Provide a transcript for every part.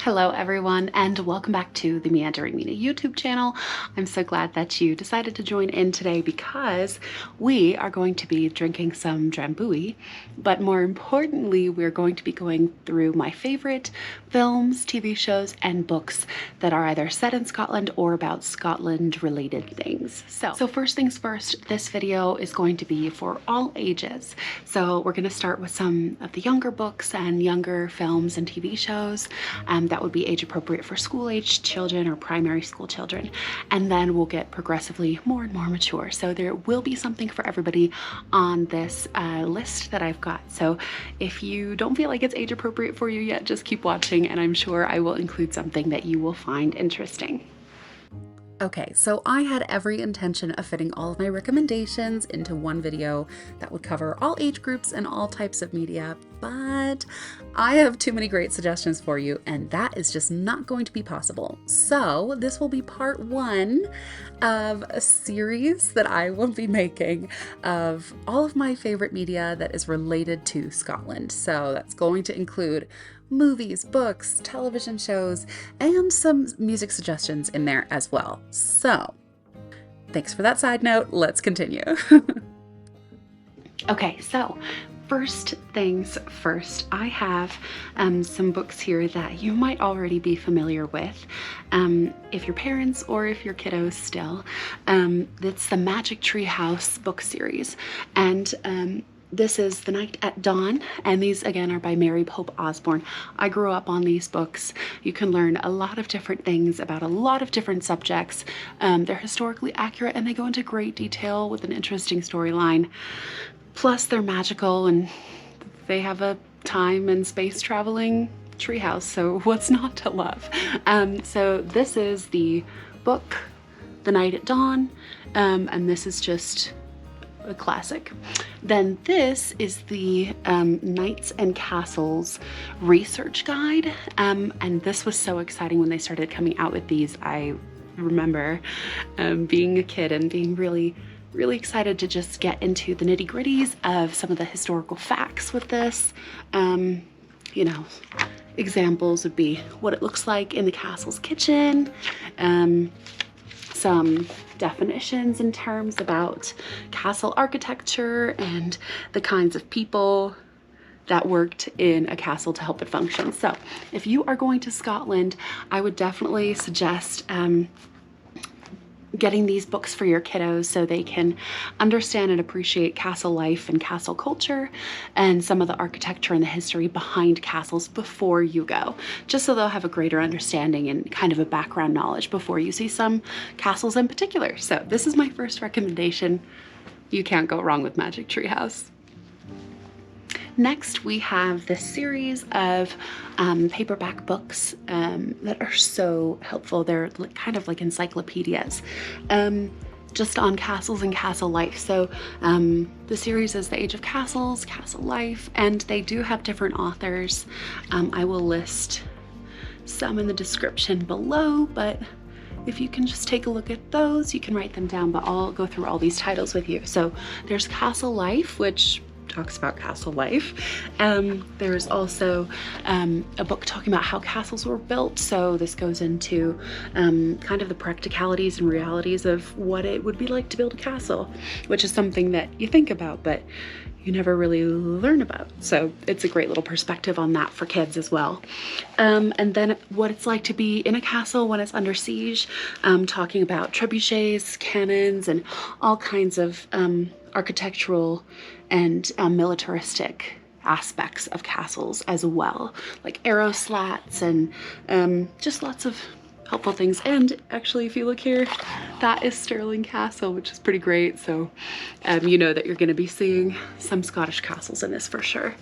Hello everyone, and welcome back to the Meandering Mina YouTube channel. I'm so glad that you decided to join in today because we are going to be drinking some drambuie, but more importantly, we're going to be going through my favorite films, TV shows, and books that are either set in Scotland or about Scotland related things. So first things first, this video is going to be for all ages. So we're going to start with some of the younger books and younger films and TV shows. That would be age appropriate for school-aged children or primary school children. And then we'll get progressively more and more mature. So there will be something for everybody on this list that I've got. So if you don't feel like it's age appropriate for you yet, just keep watching and I'm sure I will include something that you will find interesting. Okay, so I had every intention of fitting all of my recommendations into one video that would cover all age groups and all types of media, but I have too many great suggestions for you, and that is just not going to be possible. So this will be part one of a series that I will be making of all of my favorite media that is related to Scotland. So that's going to include movies, books, television shows, and some music suggestions in there as well. So, thanks for that side note. Let's continue. Okay, so first things first, I have some books here that you might already be familiar with. If your parents or if your kiddos still. It's the Magic Tree House book series. And this is The Night at Dawn, and these again are by Mary Pope Osborne. I grew up on these books. You can learn a lot of different things about a lot of different subjects. They're historically accurate and they go into great detail with an interesting storyline. Plus they're magical and they have a time and space traveling treehouse, so what's not to love? So this is the book, The Night at Dawn, and this is just a classic. Then this is the Knights and Castles research guide, and this was so exciting when they started coming out with these. I remember being a kid and being really excited to just get into the nitty-gritties of some of the historical facts with this. You know, examples would be what it looks like in the castle's kitchen, some definitions and terms about castle architecture and the kinds of people that worked in a castle to help it function. So if you are going to Scotland, I would definitely suggest getting these books for your kiddos so they can understand and appreciate castle life and castle culture and some of the architecture and the history behind castles before you go, just so they'll have a greater understanding and kind of a background knowledge before you see some castles in particular. So this is my first recommendation. You can't go wrong with Magic Tree House. Next, we have this series of paperback books that are so helpful. They're kind of like encyclopedias, just on castles and castle life. So the series is The Age of Castles, Castle Life, and they do have different authors. I will list some in the description below, but if you can just take a look at those, you can write them down, but I'll go through all these titles with you. So there's Castle Life, which talks about castle life. There's also a book talking about how castles were built. So this goes into kind of the practicalities and realities of what it would be like to build a castle, which is something that you think about, but you never really learn about. So it's a great little perspective on that for kids as well. And then what it's like to be in a castle when it's under siege, talking about trebuchets, cannons, and all kinds of architectural and militaristic aspects of castles as well, like arrow slats and just lots of helpful things. And actually, if you look here, that is Stirling Castle, which is pretty great. So you know that you're going to be seeing some Scottish castles in this for sure.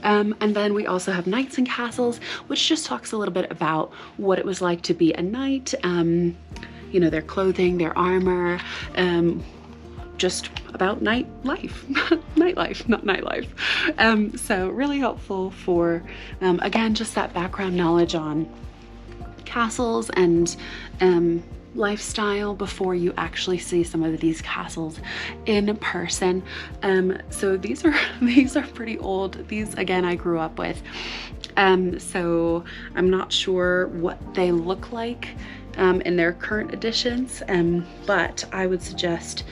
And then we also have Knights and Castles, which just talks a little bit about what it was like to be a knight, you know, their clothing, their armor, just about nightlife, nightlife, not nightlife. So really helpful for, again, just that background knowledge on castles and lifestyle before you actually see some of these castles in person. So these are pretty old. These, again, I grew up with. So I'm not sure what they look like in their current editions, but I would suggest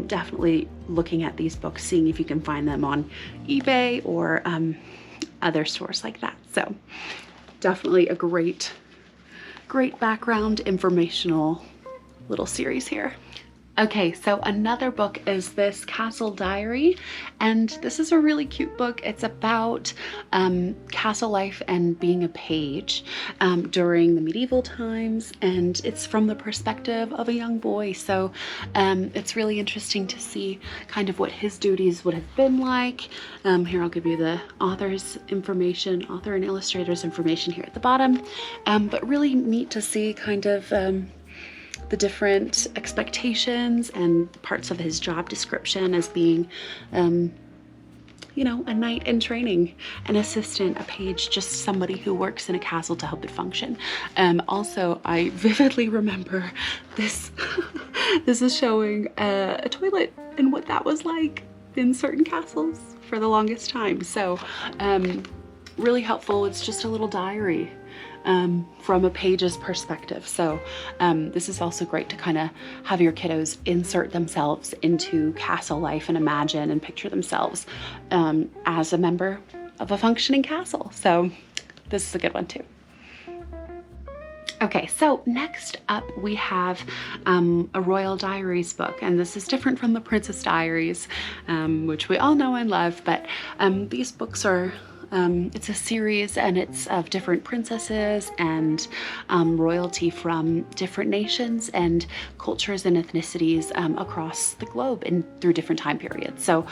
definitely looking at these books, seeing if you can find them on eBay or other stores like that. So definitely a great background informational little series here. Okay, so another book is this Castle Diary, and this is a really cute book. It's about castle life and being a page during the medieval times, and it's from the perspective of a young boy. So it's really interesting to see kind of what his duties would have been like. Here, I'll give you the author's information, author and illustrator's information here at the bottom, but really neat to see kind of the different expectations and parts of his job description as being, you know, a knight in training, an assistant, a page, just somebody who works in a castle to help it function. Also, I vividly remember this, this is showing a toilet and what that was like in certain castles for the longest time. So really helpful. It's just a little diary from a page's perspective. So this is also great to kind of have your kiddos insert themselves into castle life and imagine and picture themselves as a member of a functioning castle. So this is a good one too. Okay, so next up we have a Royal Diaries book, and this is different from the Princess Diaries, which we all know and love, but these books are it's a series, and it's of different princesses and royalty from different nations and cultures and ethnicities across the globe and through different time periods. So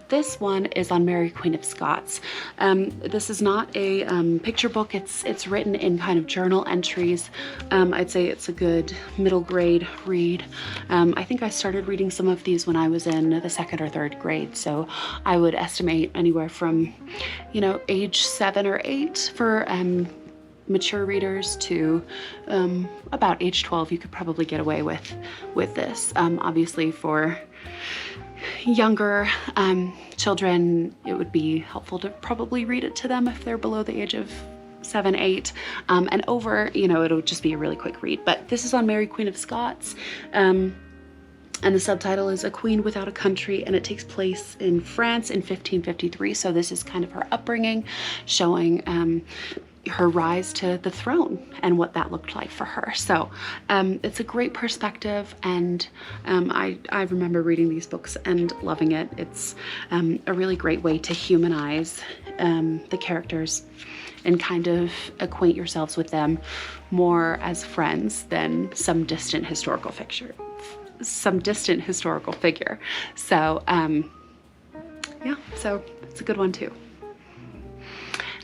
this one is on Mary Queen of Scots. This is not a picture book. It's written in kind of journal entries. I'd say it's a good middle grade read. I think I started reading some of these when I was in the 2nd or 3rd grade, so I would estimate anywhere from, you know, age 7 or 8 for mature readers to about age 12. You could probably get away with this. Obviously for younger children, it would be helpful to probably read it to them if they're below the age of 7, 8, and over, you know, it'll just be a really quick read. But this is on Mary Queen of Scots. And the subtitle is A Queen Without a Country, and it takes place in France in 1553. So this is kind of her upbringing, showing her rise to the throne and what that looked like for her. So it's a great perspective, and I remember reading these books and loving it. It's a really great way to humanize the characters and kind of acquaint yourselves with them more as friends than some distant historical figure. So yeah, so it's a good one too.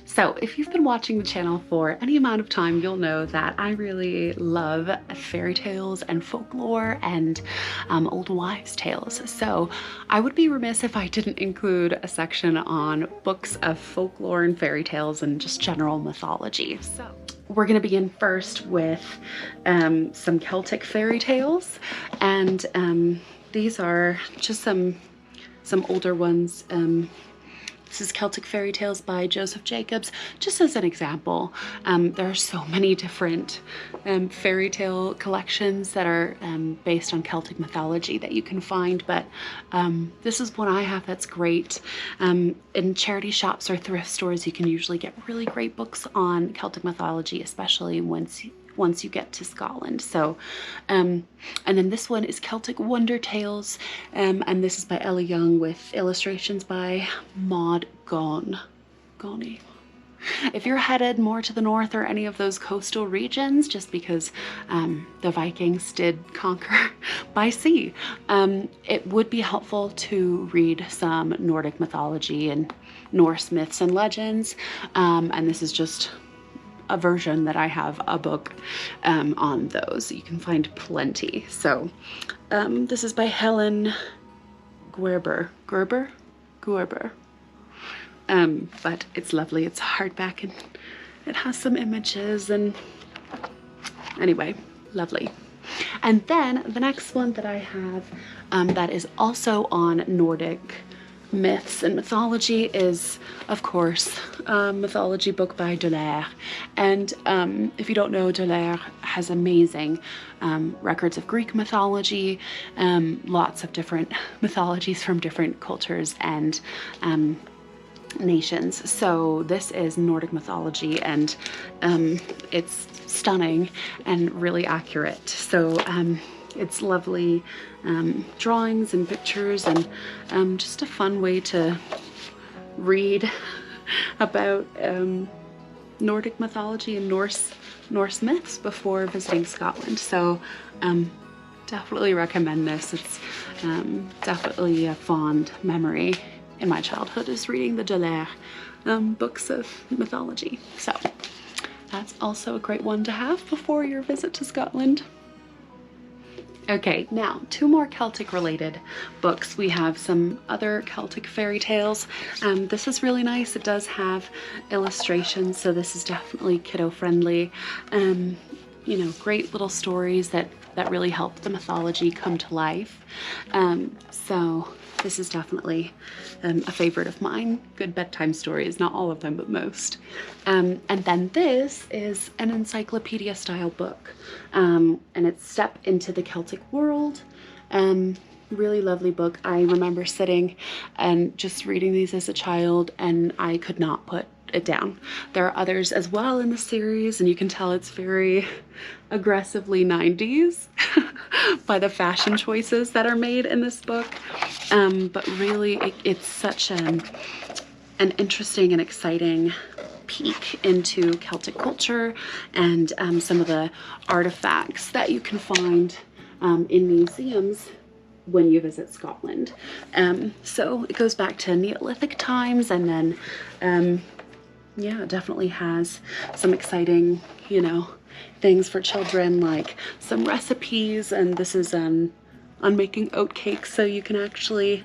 So if you've been watching the channel for any amount of time, you'll know that I really love fairy tales and folklore and old wives' tales. So I would be remiss if I didn't include a section on books of folklore and fairy tales and just general mythology. So we're going to begin first with some Celtic fairy tales, and these are just some older ones. This is Celtic Fairy Tales by Joseph Jacobs, just as an example. There are so many different fairy tale collections that are based on Celtic mythology that you can find, but this is one I have that's great. In charity shops or thrift stores, you can usually get really great books on Celtic mythology, especially once you get to Scotland. So, and then this one is Celtic Wonder Tales, and this is by Ella Young with illustrations by Maud Gonny. If you're headed more to the north or any of those coastal regions, just because the Vikings did conquer by sea, it would be helpful to read some Nordic mythology and Norse myths and legends, and this is just a version that I have a book on those. You can find plenty. So this is by Helen Gerber. But it's lovely. It's hardback and it has some images, and anyway, lovely. And then the next one that I have that is also on Nordic myths and mythology is, of course, a mythology book by Delaire. And if you don't know, Delaire has amazing records of Greek mythology, lots of different mythologies from different cultures and nations. So this is Nordic mythology, and it's stunning and really accurate. So it's lovely drawings and pictures, and just a fun way to read about Nordic mythology and Norse myths before visiting Scotland. So definitely recommend this. It's definitely a fond memory in my childhood, is reading the Delaire books of mythology. So that's also a great one to have before your visit to Scotland. Okay, now 2 more Celtic related books. We have some other Celtic fairy tales. This is really nice. It does have illustrations, so this is definitely kiddo friendly. You know, great little stories that really help the mythology come to life. So this is definitely a favorite of mine. Good bedtime stories, not all of them, but most. And then this is an encyclopedia style book, and it's Step into the Celtic World. Really lovely book. I remember sitting and just reading these as a child, and I could not put it down. There are others as well in the series, and you can tell it's very aggressively 90s by the fashion choices that are made in this book. But really it's such an interesting and exciting peek into Celtic culture and some of the artifacts that you can find in museums when you visit Scotland. So it goes back to Neolithic times, and then yeah, it definitely has some exciting, you know, things for children, like some recipes, and this is on making oat cakes, so you can actually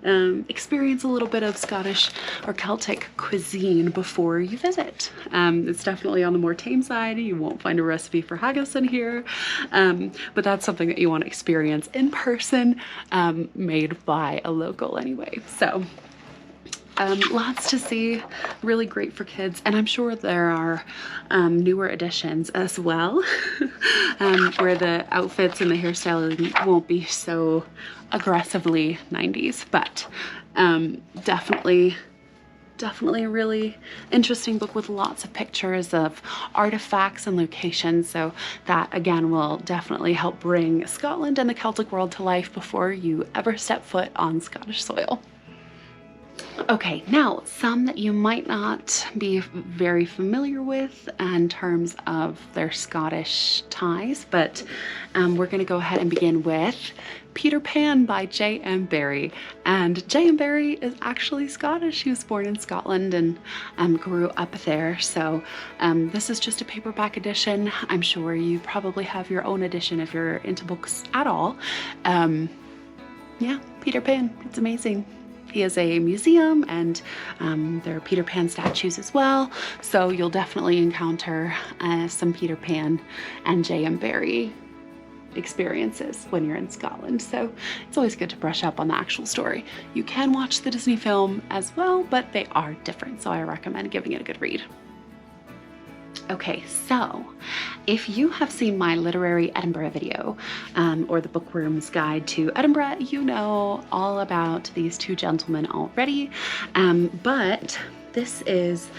experience a little bit of Scottish or Celtic cuisine before you visit. It's definitely on the more tame side. You won't find a recipe for haggis in here, but that's something that you want to experience in person, made by a local anyway. So lots to see, really great for kids, and I'm sure there are newer editions as well, where the outfits and the hairstyling won't be so aggressively 90s, but definitely a really interesting book with lots of pictures of artifacts and locations. So that again will definitely help bring Scotland and the Celtic world to life before you ever step foot on Scottish soil. Okay, now some that you might not be very familiar with in terms of their Scottish ties, but we're going to go ahead and begin with Peter Pan by J.M. Barrie. And J.M. Barrie is actually Scottish. He was born in Scotland and grew up there. So this is just a paperback edition. I'm sure you probably have your own edition if you're into books at all. Yeah, Peter Pan, it's amazing. He has a museum, and there are Peter Pan statues as well. So you'll definitely encounter some Peter Pan and J.M. Barrie experiences when you're in Scotland. So it's always good to brush up on the actual story. You can watch the Disney film as well, but they are different. So I recommend giving it a good read. Okay, so if you have seen my literary Edinburgh video, or the Bookworm's Guide to Edinburgh, you know all about these 2 gentlemen already, but this is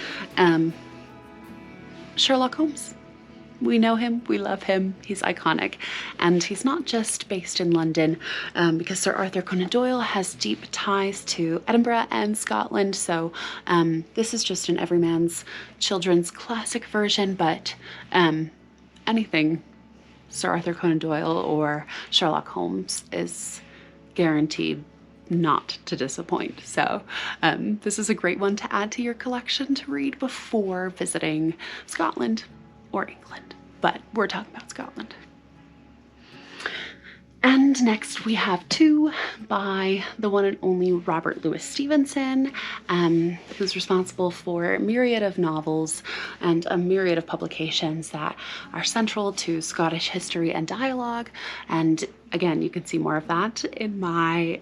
Sherlock Holmes. We know him, we love him, he's iconic. And he's not just based in London, because Sir Arthur Conan Doyle has deep ties to Edinburgh and Scotland. So this is just an everyman's children's classic version, but anything Sir Arthur Conan Doyle or Sherlock Holmes is guaranteed not to disappoint. So this is a great one to add to your collection to read before visiting Scotland or England, but we're talking about Scotland. And next we have 2 by the one and only Robert Louis Stevenson, who's responsible for a myriad of novels and a myriad of publications that are central to Scottish history and dialogue, and again, you can see more of that in my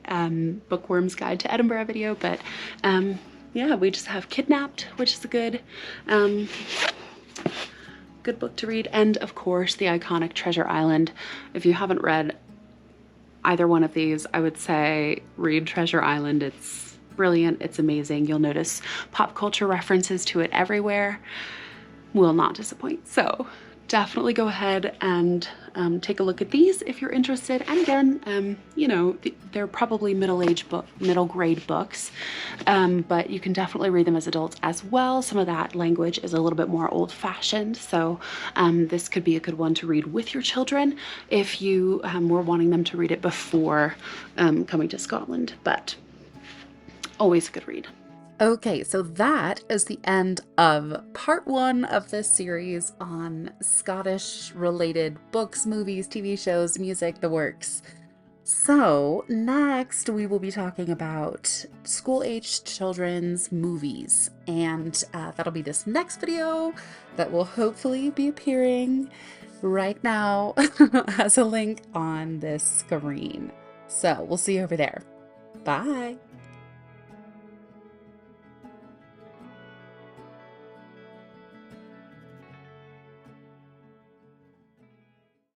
Bookworm's Guide to Edinburgh video, but yeah, we just have Kidnapped, which is a um, good book to read, and of course the iconic Treasure Island. If you haven't read either one of these, I would say read Treasure Island. It's brilliant, it's amazing. You'll notice pop culture references to it everywhere. Will not disappoint. So definitely go ahead and take a look at these if you're interested. And again, you know, they're probably middle grade books, but you can definitely read them as adults as well. Some of that language is a little bit more old fashioned. So this could be a good one to read with your children if you were wanting them to read it before coming to Scotland, but always a good read. Okay, so that is the end of part 1 of this series on Scottish related books, movies, TV shows, music, the works. So next we will be talking about school-aged children's movies, and that'll be this next video that will hopefully be appearing right now as a link on this screen. So we'll see you over there. Bye.